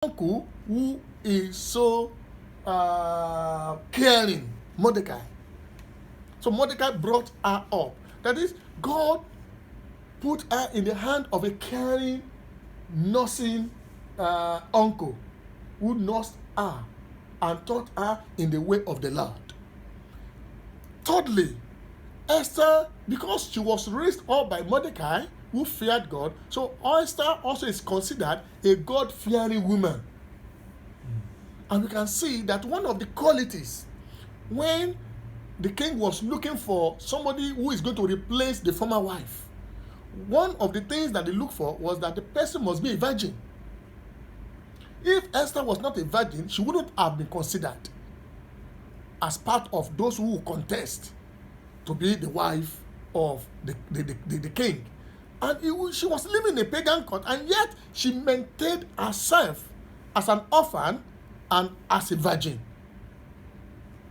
uncle who is so caring, Mordecai. So Mordecai brought her up. That is, God put her in the hand of a caring, nursing uncle who nursed her and taught her in the way of the Lord. Thirdly, Esther, because she was raised up by Mordecai, who feared God, so Esther also is considered a God-fearing woman. And we can see that one of the qualities when the king was looking for somebody who is going to replace the former wife, one of the things that they looked for was that the person must be a virgin. If Esther was not a virgin, she wouldn't have been considered as part of those who will contest to be the wife of the king. And she was living in a pagan court, and yet she maintained herself as an orphan and as a virgin.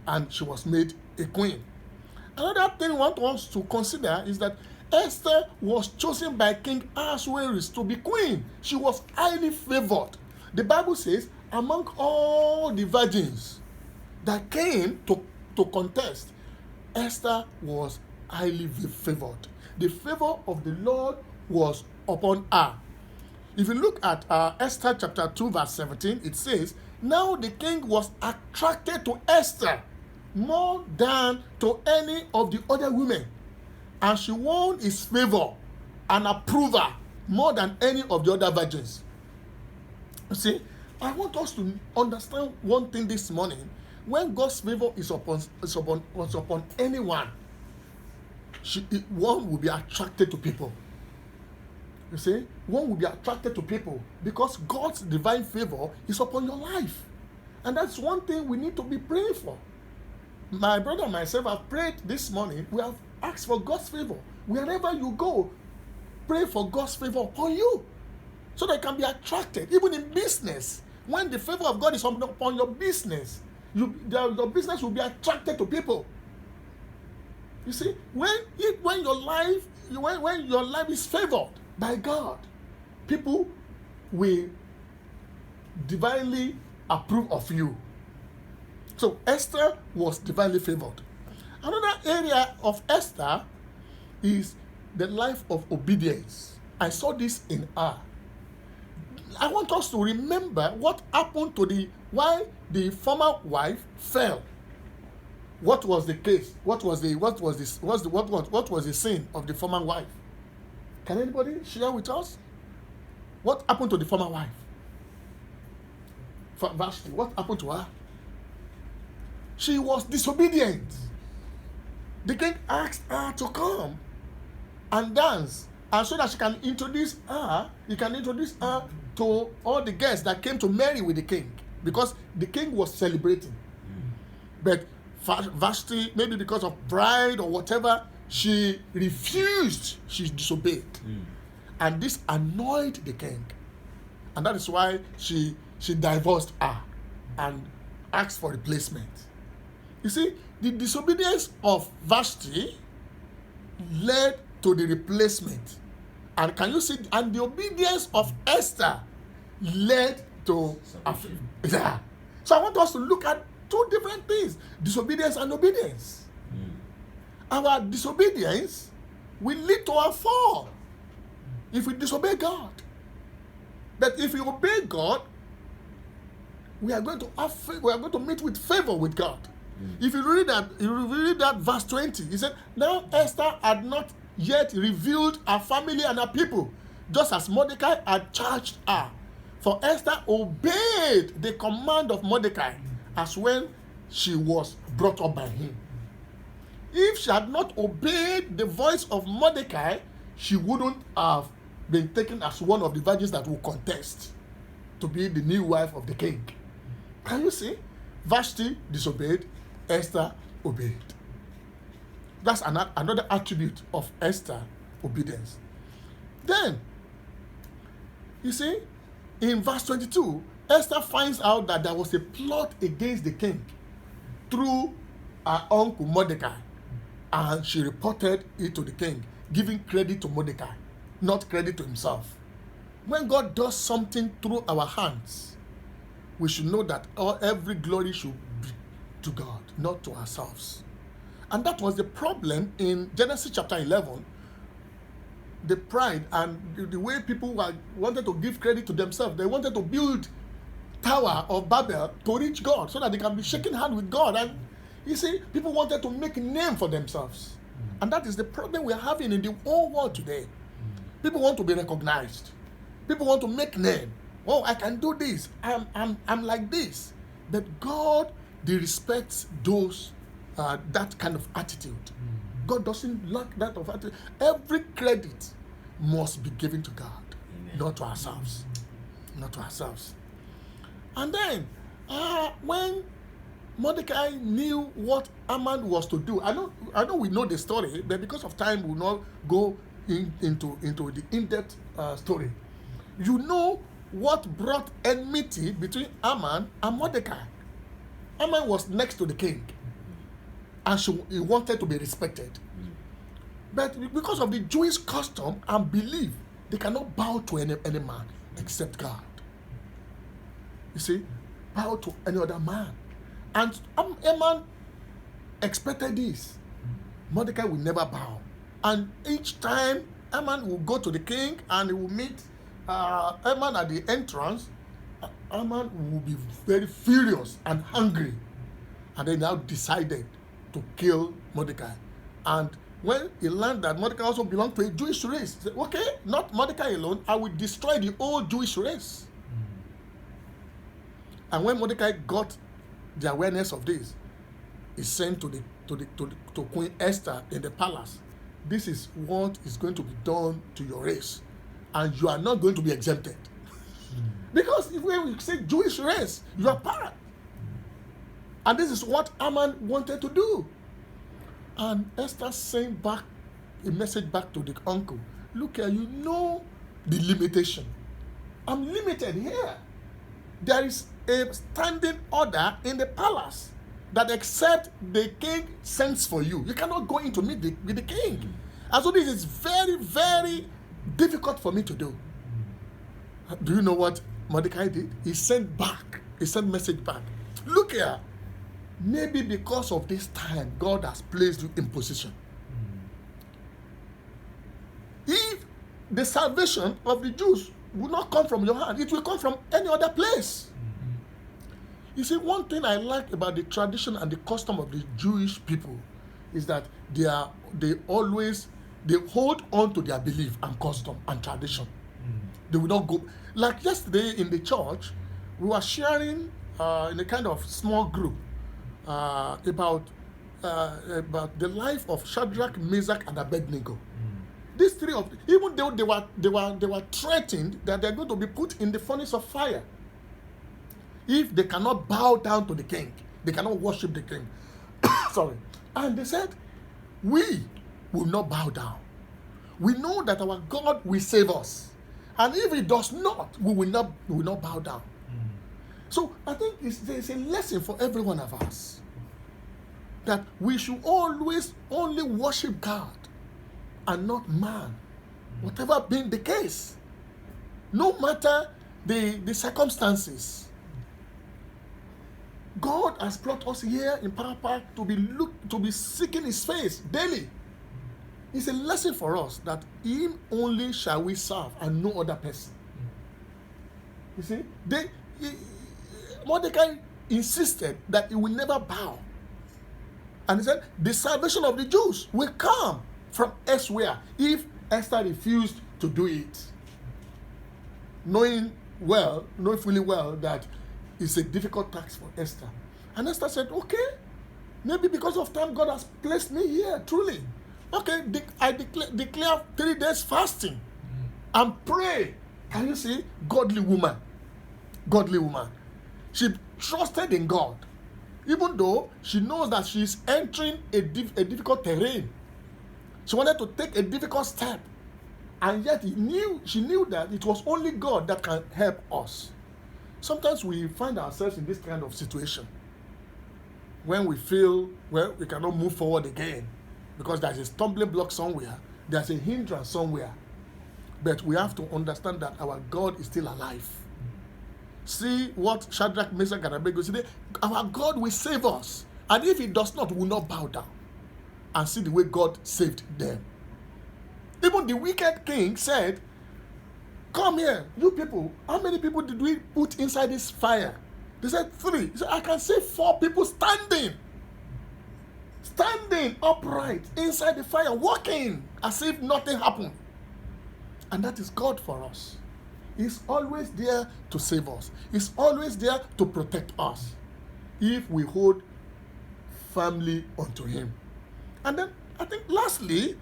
And she was made a queen. Another thing we want us to consider is that Esther was chosen by King Ahasuerus to be queen. She was highly favored. The Bible says, among all the virgins that came to contest, Esther was highly favored. The favor of the Lord was upon her. If you look at Esther chapter 2 verse 17, it says, now the king was attracted to Esther more than to any of the other women, and she won his favor and approval more than any of the other virgins. You see, I want us to understand one thing this morning. When God's favor is upon anyone, one will be attracted to people. You see, one will be attracted to people because God's divine favor is upon your life. And that's one thing we need to be praying for. My brother and myself have prayed this morning. We have asked for God's favor. Wherever you go, pray for God's favor upon you so that you can be attracted. Even in business, when the favor of God is upon your business, your business will be attracted to people. You see, when your life is favored by God, people will divinely approve of you. So Esther was divinely favored. Another area of Esther is the life of obedience. I saw this in her. I want us to remember what happened to why the former wife fell. What was the case? What was the sin of the former wife? Can anybody share with us? What happened to the former wife? Vashti, what happened to her? She was disobedient. The king asked her to come and dance, and so that he can introduce her to all the guests that came to marry with the king, because the king was celebrating. But Vashti, maybe because of pride or whatever, she refused. She disobeyed. And this annoyed the king. And that is why she divorced her and asked for replacement. You see, the disobedience of Vashti led to the replacement. And can you see? And the obedience of Esther led to yeah. So I want us to look at two different things: disobedience and obedience. Our disobedience will lead to our fall if we disobey God. But if we obey God, we are going to meet with favor with God. If you read that verse 20, he said, now Esther had not yet revealed her family and her people, just as Mordecai had charged her. For Esther obeyed the command of Mordecai as when she was brought up by him. If she had not obeyed the voice of Mordecai, she wouldn't have been taken as one of the virgins that will contest to be the new wife of the king. Can you see? Vashti disobeyed, Esther obeyed. That's another attribute of Esther, obedience. Then, you see, in verse 22, Esther finds out that there was a plot against the king through her uncle Mordecai, and she reported it to the king, giving credit to Mordecai, not credit to himself. When God does something through our hands, we should know that every glory should be to God, not to ourselves. And that was the problem in Genesis chapter 11. The pride and the way people wanted to give credit to themselves. They wanted to build Tower of Babel to reach God so that they can be shaking hands with God. And you see, people wanted to make a name for themselves. And that is the problem we are having in the whole world today. People want to be recognized. People want to make name. Oh, I can do this. I'm like this. But God, He respects those that kind of attitude. God doesn't lack that of attitude. Every credit must be given to God, not to ourselves. Not to ourselves. And then, when Mordecai knew what Haman was to do, I know we know the story, but because of time, we will not go into the in-depth story. You know what brought enmity between Haman and Mordecai. Haman was next to the king, and he wanted to be respected. But because of the Jewish custom and belief, they cannot bow to any man except God. You see, bow to any other man. And Haman expected this. Mordecai will never bow. And each time, Haman will go to the king and he will meet Haman at the entrance. Haman will be very furious and angry. And they now decided to kill Mordecai. And when he learned that Mordecai also belonged to a Jewish race, he said, okay, not Mordecai alone, I will destroy the whole Jewish race. And when Mordecai got the awareness of this, he sent to Queen Esther in the palace. This is what is going to be done to your race, and you are not going to be exempted. Because if we say Jewish race, you are part. And this is what Haman wanted to do. And Esther sent back a message back to the uncle. Look here, you know the limitation. I'm limited here. There is a standing order in the palace that except the king sends for you, you cannot go in to meet with the king. And so this is very, very difficult for me to do. Do you know what Mordecai did? He sent message back. Look here. Maybe because of this time, God has placed you in position. If the salvation of the Jews will not come from your hand, it will come from any other place. You see, one thing I like about the tradition and the custom of the Jewish people is that they hold on to their belief and custom and tradition. They will not go. Like yesterday in the church, we were sharing in a kind of small group about the life of Shadrach, Meshach, and Abednego. These three even though they were threatened that they're going to be put in the furnace of fire if they cannot bow down to the king, they cannot worship the king. Sorry. And they said, we will not bow down. We know that our God will save us, and if He does not, we will not bow down. So I think there's a lesson for every one of us that we should always only worship God and not man, whatever being the case, no matter the circumstances. God has brought us here in Power Park to be seeking His face daily. It's a lesson for us that Him only shall we serve and no other person. You see, Mordecai insisted that he will never bow. And he said, the salvation of the Jews will come from elsewhere if Esther refused to do it. Knowing fully well that it's a difficult task for Esther. And Esther said, okay, maybe because of time God has placed me here, truly. Okay, I declare 3 days fasting and pray. Can you see? Godly woman. She trusted in God, even though she knows that she's entering a difficult terrain. She wanted to take a difficult step, and yet she knew that it was only God that can help us. Sometimes we find ourselves in this kind of situation when we feel, well, we cannot move forward again because there's a stumbling block somewhere, there's a hindrance somewhere. But we have to understand that our God is still alive. see what Shadrach, Meshach, and Abednego said. Our God will save us. And if he does not, we will not bow down. And see the way God saved them. Even the wicked king said, come here, you people. How many people did we put inside this fire? They said 3. He said, I can see 4 people standing upright inside the fire, walking as if nothing happened. And that is God for us. He's always there to save us. He's always there to protect us if we hold firmly unto him. And then I think lastly,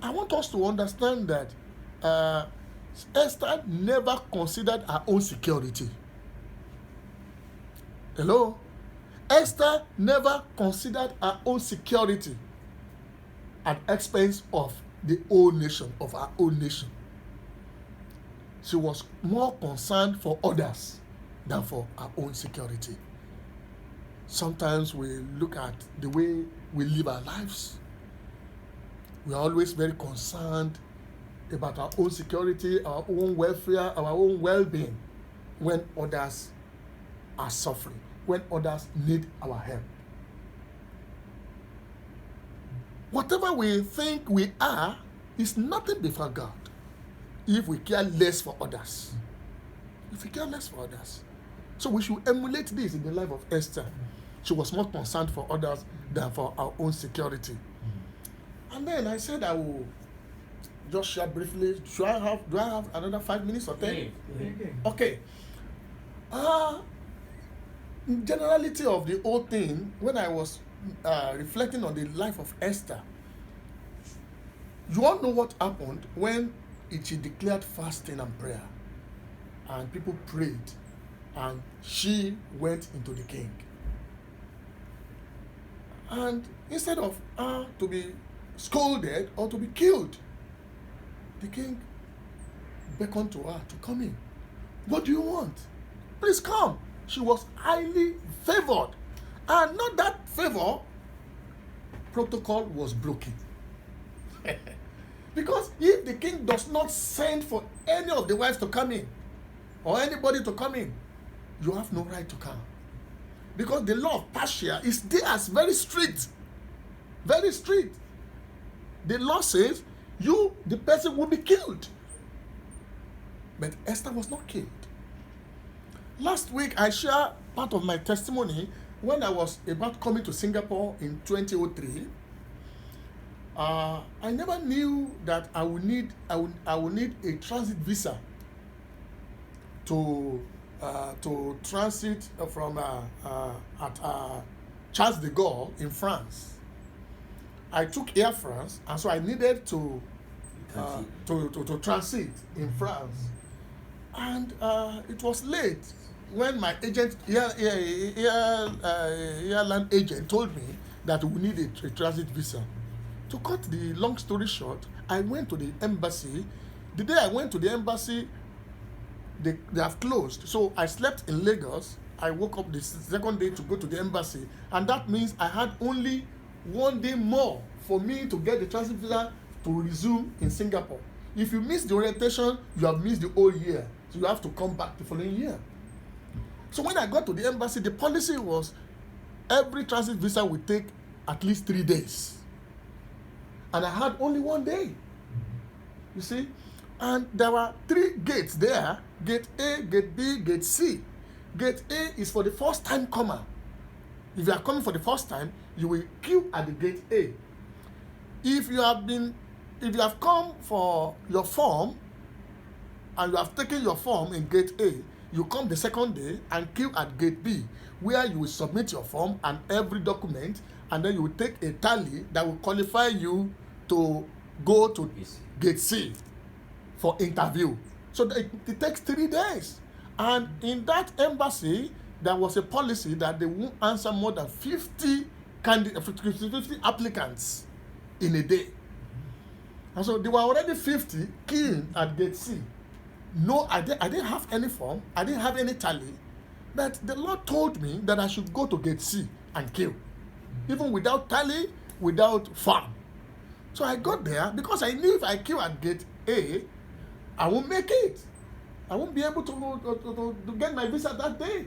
I want us to understand that Esther never considered her own security. Hello? Esther never considered her own security at expense of the whole nation, of her own nation. She was more concerned for others than for her own security. Sometimes we look at the way we live our lives. We are always very concerned about our own security, our own welfare, our own well-being when others are suffering, when others need our help. Whatever we think we are is nothing before God if we care less for others. If we care less for others. So we should emulate this in the life of Esther. She was more concerned for others than for our own security. And then I said I will just share briefly. Do I have another 5 minutes or 10? Okay. Generality of the whole thing, when I was reflecting on the life of Esther, you all know what happened when she declared fasting and prayer, and people prayed, and she went into the king. And instead of her to be scolded or to be killed, the king beckoned to her to come in. What do you want? Please come. She was highly favored. And not that favor, protocol was broken. Because if the king does not send for any of the wives to come in, or anybody to come in, you have no right to come. Because the law of Persia is there, very strict. Very strict. The law says the person will be killed. But Esther was not killed. Last week, I shared part of my testimony when I was about coming to Singapore in 2003. I never knew that I would need a transit visa to transit from Charles de Gaulle in France. I took Air France, and so I needed to transit in France, and it was late when my agent, airline agent, told me that we needed a transit visa. To cut the long story short, I went to the embassy. The day I went to the embassy, they have closed. So I slept in Lagos. I woke up the second day to go to the embassy, and that means I had only 1 day more for me to get the transit visa to resume in Singapore. If you miss the orientation, you have missed the whole year. So you have to come back the following year. So when I got to the embassy, the policy was every transit visa would take at least 3 days. And I had only 1 day. You see? And there were 3 gates there. Gate A, Gate B, Gate C. Gate A is for the first time comer. If you are coming for the first time, you will queue at the Gate A. If you have come for your form and you have taken your form in Gate A, you come the second day and queue at Gate B, where you will submit your form and every document, and then you will take a tally that will qualify you to go to Gate C for interview. So it takes 3 days. And in that embassy, there was a policy that they won't answer more than 50 applicants in a day. And so there were already 50 queuing at Gate C. No, I didn't have any form. I didn't have any tally. But the Lord told me that I should go to Gate C and queue. Even without tally, without form. So I got there because I knew if I queue at Gate A, I won't make it. I won't be able to get my visa that day.